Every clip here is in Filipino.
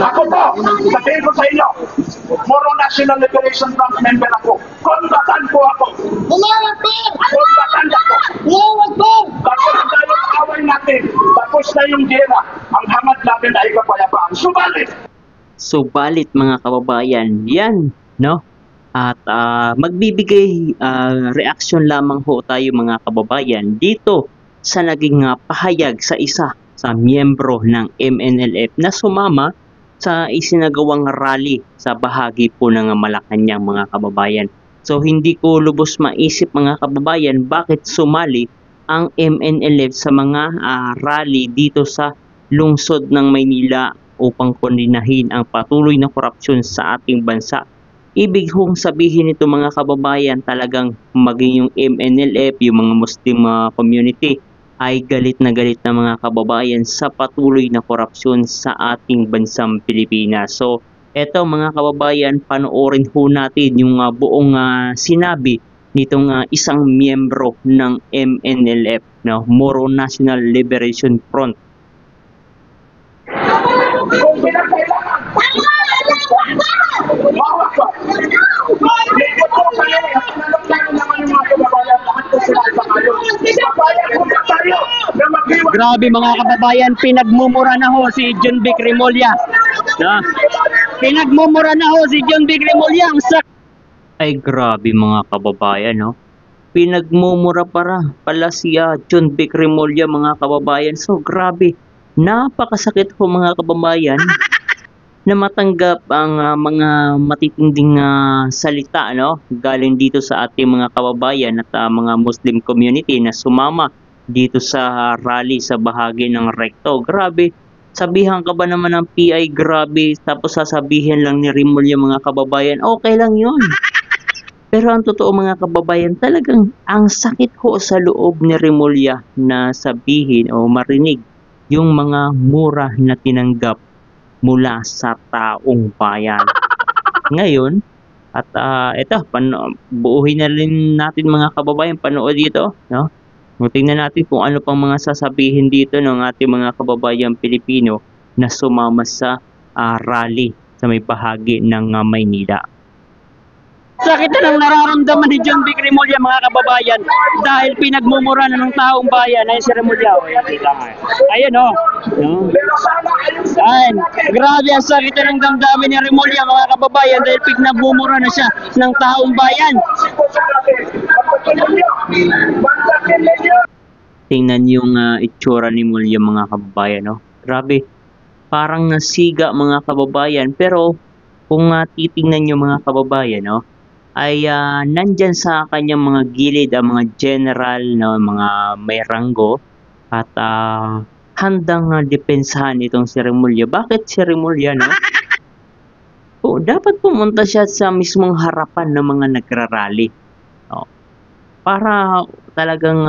Ako po, sabihin ko sa inyo, Moro National Liberation Front member ako. Kombatan po ako. Umawag po! Kombatan ako. Umawag po! Tapos na yung away natin. Tapos na yung gera. Ang hangad natin ay kapayapaan. Subalit mga kababayan, yan, no? At magbibigay reaksyon lamang ho tayo mga kababayan dito sa naging pahayag sa isa sa miyembro ng MNLF na sumama sa isinagawang rally sa bahagi po ng Malacanang mga kababayan. So hindi ko lubos maisip mga kababayan bakit sumali ang MNLF sa mga rally dito sa lungsod ng Maynila upang kondinahin ang patuloy na korupsyon sa ating bansa. Ibig hong sabihin nito mga kababayan, talagang maging yung MNLF, yung mga Muslim community ay galit na mga kababayan sa patuloy na korupsyon sa ating bansang Pilipinas. So eto mga kababayan, panoorin ho natin yung buong sinabi nitong isang miyembro ng MNLF, no? Moro National Liberation Front. Kung pinagkailangan, mawag ko. Hindi po kayo, nanong naman yung mga kababayan, lahat po sila sa kayo. Kabayan po na tayo na mag-iwan. Grabe mga kababayan, pinagmumura na ho si John Vic Remulla. Pinagmumura na ho si John Vic Remulla. Ay grabe mga kababayan, no? Pinagmumura pala si John Vic Remulla mga kababayan. So grabe, napakasakit po mga kababayan na matanggap ang mga matitinding salita, no? Galing dito sa ating mga kababayan at mga Muslim community na sumama dito sa rally sa bahagi ng Recto. Grabe, sabihan ka ba naman ng PI, grabe, tapos sasabihin lang ni Remulla mga kababayan, okay lang yun. Pero ang totoo mga kababayan, talagang ang sakit ho sa loob ni Remulla na sabihin o marinig yung mga mura na tinanggap mula sa taong bayan. Ngayon, at ito, buuhin na rin natin mga kababayan, panood dito, no? Tingnan natin kung ano pang mga sasabihin dito ng ating mga kababayan Pilipino na sumama sa rally sa may bahagi ng Maynila. Sakit na ng nararamdaman ni John Vic Remulla mga kababayan dahil pinagmumura na ng taong bayan. Ayun si Remulla. Ayun o. Ayun. Grabe ang sakit na ng damdamin ni Remulla mga kababayan dahil pinagmumura na siya ng taong bayan. Tingnan yung itsura ni Remulla mga kababayan. No? Grabe. Parang nasiga mga kababayan. Pero kung titingnan nyo mga kababayan, no? Ay nandyan sa kanyang mga gilid ang mga general na mga may ranggo at handang depensahan itong si Remulla. Bakit si Remulla, no? Dapat pumunta siya sa mismong harapan ng mga nagrarally, no? Para talagang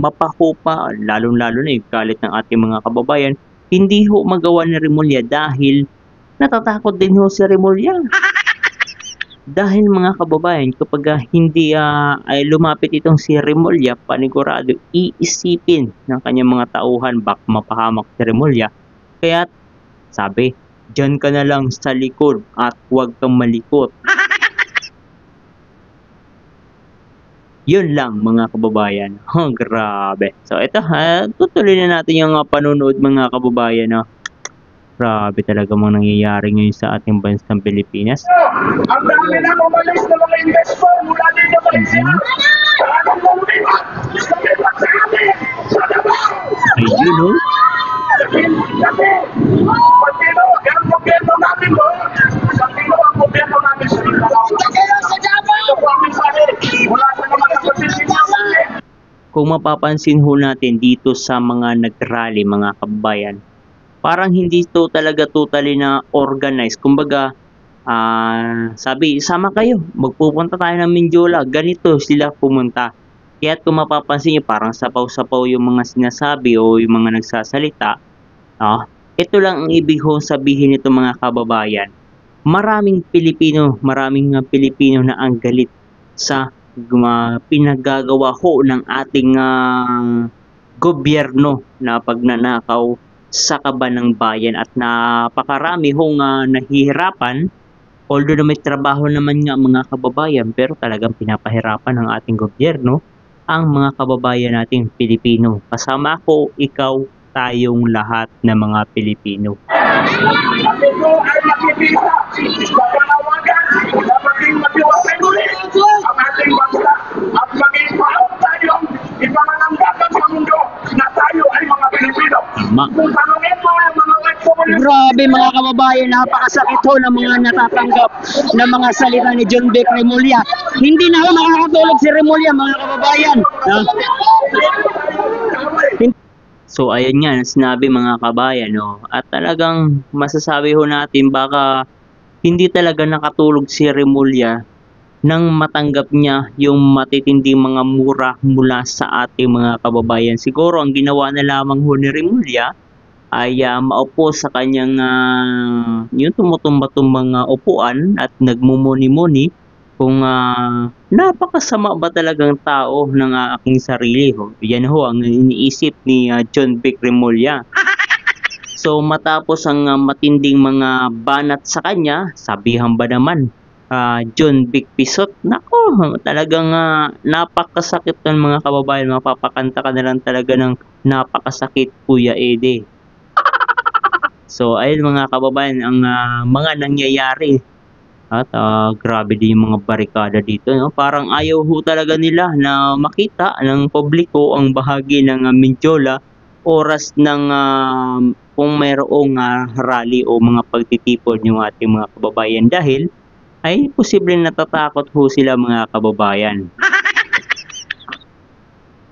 mapakupa, lalong-lalo na yung galit ng ating mga kababayan. Hindi ho magawa ni Remulla dahil natatakot din ho si Remulla. Dahil mga kababayan, kapag hindi ay lumapit itong si Remulla, panigurado iisipin ng kanyang mga tauhan baka mapahamak si Remulla. Kaya sabi, dyan ka na lang sa likod at huwag kang malikot. Yun lang mga kababayan. Grabe. So ito, tutuloy na natin yung panunood mga kababayan. Grabe talaga mga nangyayari ngayon sa ating bansang Pilipinas. Ang dami na umalis na mga investor mula dito sa Malaysia. Talagang lumipat. Lumipat sa amin. Sa Davao. Ayun, no? Pagkino, ang gobyerno natin mo. Pagkino ang gobyerno natin sa Davao. Pagkino sa Davao! Ito po ang mensahe. Mula sa mga kapatid natin. Kung mapapansin ho natin dito sa mga nag-rally mga kababayan, parang hindi to talaga totally na organized. Kumbaga, sabi, sama kayo, magpupunta tayo ng Mindiola. Ganito sila pumunta. Kaya kung mapapansin nyo, parang sapaw-sapaw yung mga sinasabi o yung mga nagsasalita. Ito lang ang ibig ho sabihin nito mga kababayan. Maraming Pilipino na ang galit sa pinaggagawa ho ng ating gobyerno na pagnanakaw sa kaban ng bayan at napakarami hong nahihirapan. Although na may trabaho naman nga mga kababayan, pero talagang pinapahirapan ng ating gobyerno ang mga kababayan nating Pilipino. Kasama ko, ikaw, tayong lahat ng mga Pilipino. At ito ay nakikita sa panawagan na maging matiwasay ulit ang ating bansa at maging paot tayong ipangalanggapan sa mundo na tayo ay mga Pilipino. Kung tanongin mo ang mga ex-communist, Grabe mga kababayan, napakasakit ho ng mga natatanggap na mga salita ni John Vic Remulla. Hindi na ho makakatulog si Remulla mga kababayan. So ayun nga, sinabi mga kabayan, no? At talagang masasabi ho natin baka hindi talaga nakatulog si Remulla nang matanggap niya yung matitinding mga mura mula sa ating mga kababayan. Siguro ang ginawa na lamang ho ni Remulla ay maupo sa kanyang yung tumutumba-tumbang upuan at nagmumuni-muni kung napakasama ba talagang tao ng aking sarili. Yan ho ang iniisip ni John Vic Remulla. So matapos ang matinding mga banat sa kanya, sabihan ba naman John Vic Pisot? Nako, talagang napakasakit ng mga kababayan. Mapapakanta ka na lang talaga ng napakasakit, Kuya Ede. So ayun mga kababayan, ang mga nangyayari. At grabe din yung mga barikada dito, no? Parang ayaw ho talaga nila na makita ng publiko ang bahagi ng Mindiola oras ng kung mayroong rally o mga pagtitipon yung ating mga kababayan dahil ay posibleng natatakot ho sila mga kababayan.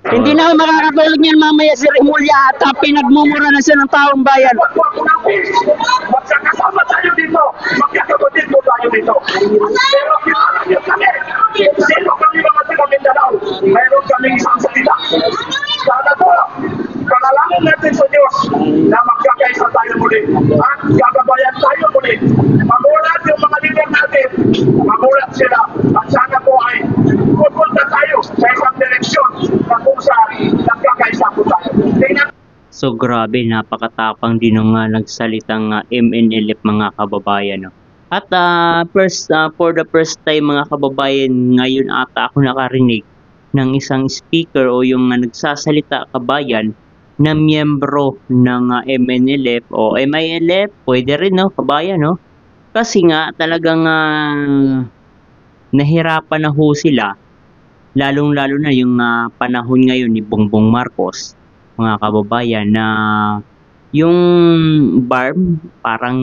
Hindi na ho makakatulog niyan mamaya si Remulla at pinagmumura na siya ng taong bayan. magkakasama tayo dito, magkakapatid mo tayo dito. Pero kilala niyo kami, sino kami mga taga Mindanao? Mayroon kaming isang salita. Sana po, panalangin natin sa Diyos na magkakaisa tayo muli at gagabayan tayo muli. Magulat yung mga leader natin, magulat sila at sana po ay pupunta tayo sa isang direksyon na kung saan nagkakaisa po tayo. Tingnan. So grabe, napakatapang din ng nagsalitang MNLF mga kababayan. No? At for the first time mga kababayan, ngayon ata ako nakarinig ng isang speaker o yung nagsasalita kabayan na miyembro ng MNLF o MILF, pwede rin no, kabayan no? Kasi nga talagang nahirapan na ho sila, lalong-lalo na yung panahon ngayon ni Bongbong Marcos, mga kababayan, na yung BARM parang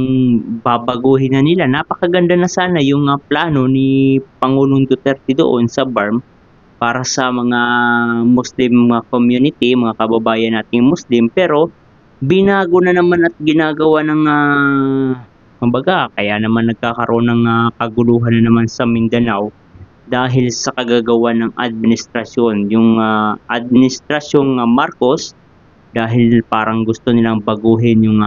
babaguhin na nila. Napakaganda na sana yung plano ni Pangulong Duterte doon sa BARM para sa mga Muslim community, mga kababayan nating Muslim, pero binago na naman at ginagawa ng kumbaga, kaya naman nagkakaroon ng kaguluhan na naman sa Mindanao dahil sa kagagawa ng administrasyon, yung administrasyong Marcos, dahil parang gusto nilang baguhin yung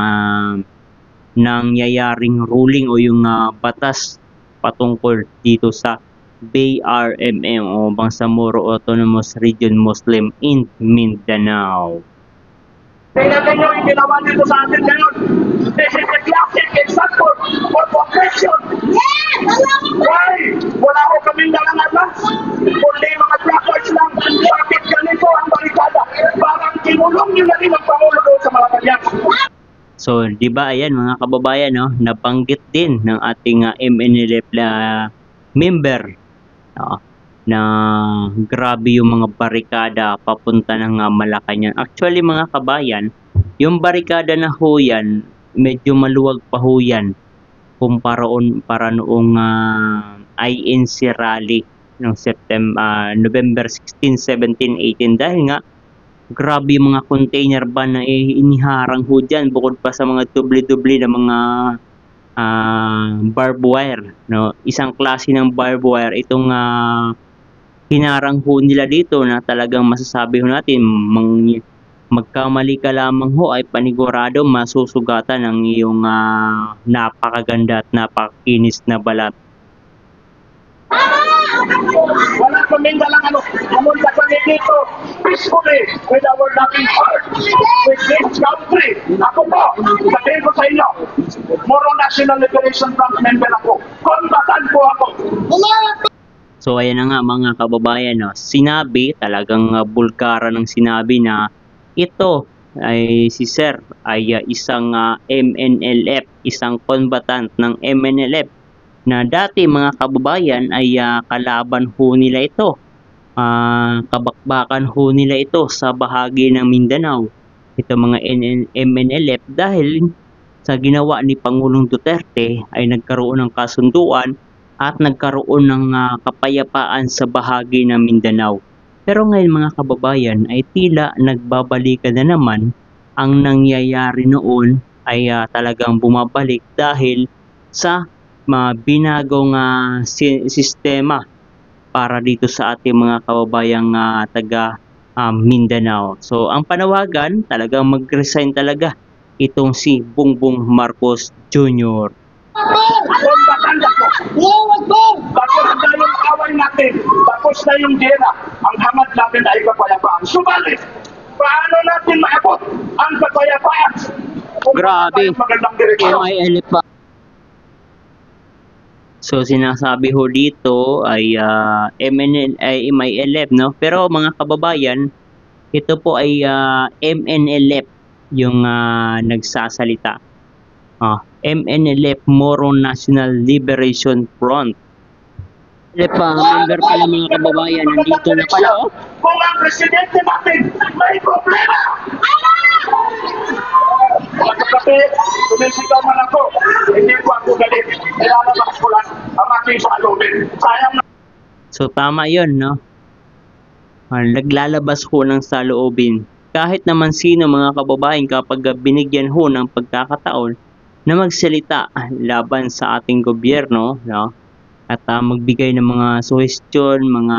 nangyayaring ruling o yung batas patungkol dito sa BRMM o Bangsamoro Autonomous Region Muslim in Mindanao. Tingnan ninyo yung ginawa dito sa atin ngayon. This is a classic example of oppression. Why? Wala ko kaming dalangan. Kundi mga blackouts lang. Bakit ganito ang barikada? Parang kinulong nyo na rin ang Pangulo doon sa Malacanang. So, di ba ayan mga kababayan, no? Nabanggit din ng ating MNLF na member, no? Na grabe yung mga barikada papunta ng Malacanang. Actually mga kabayan, yung barikada na ho yan, medyo maluwag pa ho yan para noong INC rally noong November 16, 17, 18 dahil nga grabe yung mga container van na iniharang ho dyan bukod pa sa mga dubli-dubli na mga barbed wire, no? Isang klase ng barbed wire itong hinarang ho nila dito na talagang masasabi ho natin magkamali ka lamang ho ay panigurado masusugatan ng iyong napakaganda at napakakinis na balat. Wala kaming dalang ano. Amun sa kami dito peacefully with our loving heart, with this country. Ako po, sabihin ko sa inyo, Moro National Liberation Front member ako. Kombatan po ako. So ayan na nga mga kababayan, no? Sinabi, talagang bulkara ng sinabi na ito ay si Sir ay isang MNLF, isang combatant ng MNLF na dati mga kababayan ay kalaban ho nila ito. Kabakbakan ho nila ito sa bahagi ng Mindanao. Ito mga MNLF dahil sa ginawa ni Pangulong Duterte ay nagkaroon ng kasunduan at nagkaroon ng kapayapaan sa bahagi ng Mindanao. Pero ngayon mga kababayan ay tila nagbabalikan na naman. Ang nangyayari noon ay talagang bumabalik dahil sa binagong sistema para dito sa ating mga kababayang taga Mindanao. So ang panawagan talagang mag-resign talaga itong si Bongbong Marcos Jr. Kombatan ako. Bakit na yung away natin? Tapos na yung gera. Ang hamad natin ay kapayapaan. Subalit, paano natin maabot ang kapayapaan? Kung Grabe. magandang direksyon. MILF pa. So sinasabi ho dito ay MILF, no? Pero mga kababayan, ito po ay MNLF yung nagsasalita. MNLF, Moro National Liberation Front. Member pala mga kababayan, nandito na pala. Kung ang presidente natin may problema. Mga kapatid, sumisigaw man ako. Hindi ko ako galit. Ilalabas ko lang ang aking salubin. Sayang na. So tama yun, no? Naglalabas ho ng saloobin. Kahit naman sino mga kababayan kapag binigyan ho ng pagkakataon na magsalita laban sa ating gobyerno, no? At magbigay ng mga suggestion, mga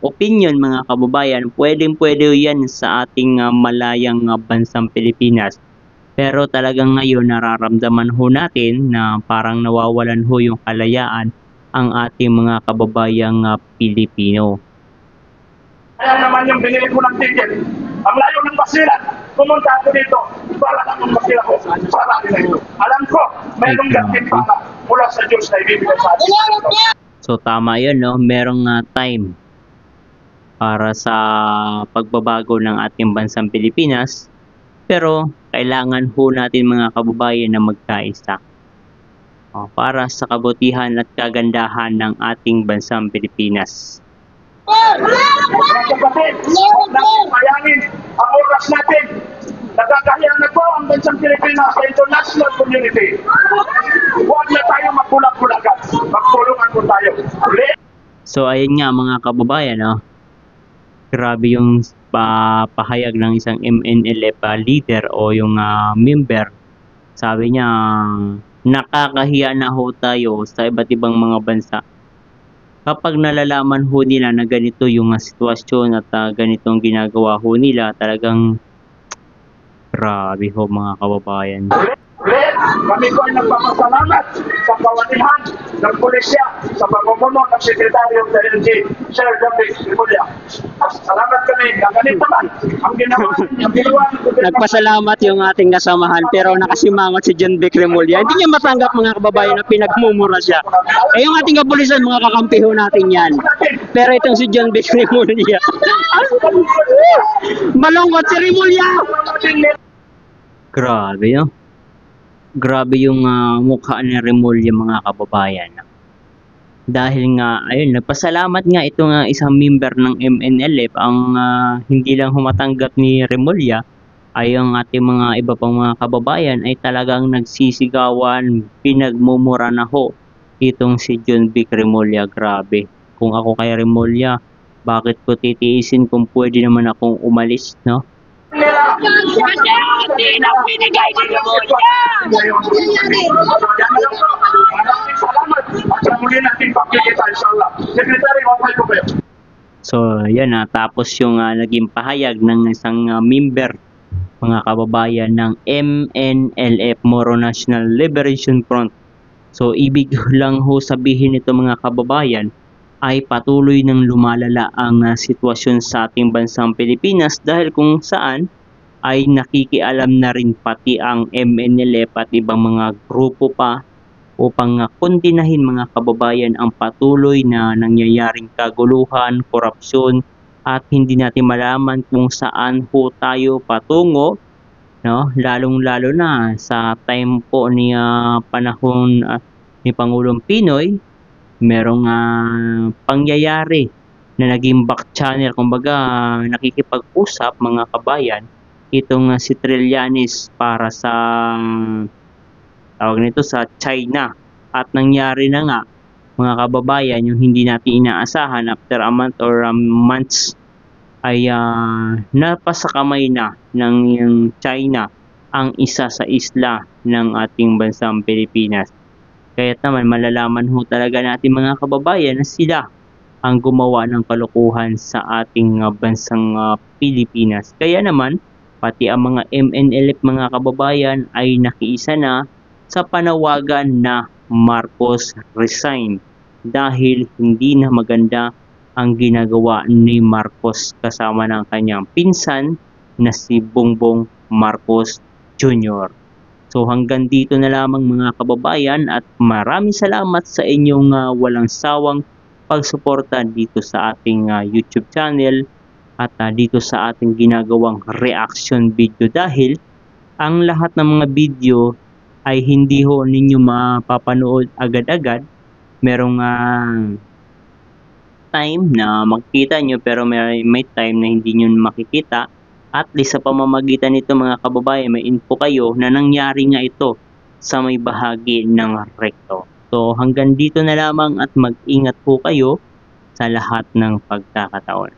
opinion mga kababayan, pwede yan sa ating malayang bansang Pilipinas. Pero talagang ngayon nararamdaman ho natin na parang nawawalan ho yung kalayaan ang ating mga kababayang Pilipino. Kaya naman yung binili ko ng ticket. Ang layo ng basilan, pumunta ako dito para lang ang basila ko. Para nila ito. Alam ko, mayroong gantimpala mula sa Diyos na ibibigay sa atin. So tama yun, no? Merong time para sa pagbabago ng ating bansang Pilipinas. Pero kailangan ho natin mga kababayan na magkaisa para sa kabutihan at kagandahan ng ating bansang Pilipinas. Mga kapatid, huwag natin sayangin ang oras natin. Nagkakahiya na po ang bansang Pilipinas sa international community. Huwag na tayo magbulag-bulagan. Magtulungan po tayo. So ayun nga mga kababayan, no? Grabe yung pahayag ng isang MNLF leader o yung member. Sabi niya, nakakahiya na ho tayo sa iba't ibang mga bansa. Kapag nalalaman ho nila na ganito yung sitwasyon at ganitong ginagawa ho nila, talagang grabe ho mga kababayan. Kami ko ay nagpapasalamat sa kawanihan ng pulisya sa pamumuno ng Secretary of the LG, Sir David Rimulya. Salamat kami na ganito man ang ginawa ng Nagpasalamat yung ating kasamahan pero nakasimangot si John Vic Remulla. Hindi niya matanggap mga kababayan na pinagmumura siya. Eh yung ating kapulisan, mga kakampi ho natin yan. Pero itong si John Vic Remulla, malungkot si Remulla! Grabe, no? Grabe yung mukha ni Remulla mga kababayan. Dahil nga, ayun, nagpasalamat nga ito nga isang member ng MNLF ang hindi lang humatanggap ni Remulla ay ang ating mga iba pang mga kababayan ay talagang nagsisigawan, pinagmumura na ho itong si John Vic Remulla. Grabe. Kung ako kay Remulla, bakit ko titiisin kung pwede naman akong umalis, no? Hindi na pinigay ni Remulla! Maraming salamat at sa muli natin pagkikita inshallah. Secretary, wapay ko kayo. So, yan tapos yung naging pahayag ng isang member, mga kababayan ng MNLF, Moro National Liberation Front. So, ibig lang ho sabihin ito mga kababayan ay patuloy ng lumalala ang sitwasyon sa ating bansang Pilipinas dahil kung saan ay nakikialam na rin pati ang MNLF at ibang mga grupo pa upang kondinahin mga kababayan ang patuloy na nangyayaring kaguluhan, korupsyon at hindi natin malaman kung saan po tayo patungo, no? Lalong-lalo na sa time po ni panahon ni Pangulong Pinoy, merong pangyayari na naging back channel, kumbaga nakikipag-usap mga kabayan itong si Trillanes para sa tawag nito sa China, at nangyari na nga mga kababayan yung hindi natin inaasahan after a month or months ay napasakamay na ng yung China ang isa sa isla ng ating bansang Pilipinas. Kaya naman malalaman ho talaga natin mga kababayan na sila ang gumawa ng kalokohan sa ating bansang Pilipinas. Kaya naman pati ang mga MNLF mga kababayan ay nakiisa na sa panawagan na Marcos resign dahil hindi na maganda ang ginagawa ni Marcos kasama ng kanyang pinsan na si Bongbong Marcos Jr. So hanggang dito na lamang mga kababayan at maraming salamat sa inyong walang sawang pagsuporta dito sa ating YouTube channel at dito sa ating ginagawang reaction video dahil ang lahat ng mga video ay hindi ho ninyo mapapanood agad-agad. Merong time na makikita nyo pero may time na hindi nyo makikita. At least sa pamamagitan nito mga kababayan, may info kayo na nangyari nga ito sa may bahagi ng rekto. So hanggang dito na lamang at mag-ingat po kayo sa lahat ng pagkakataon.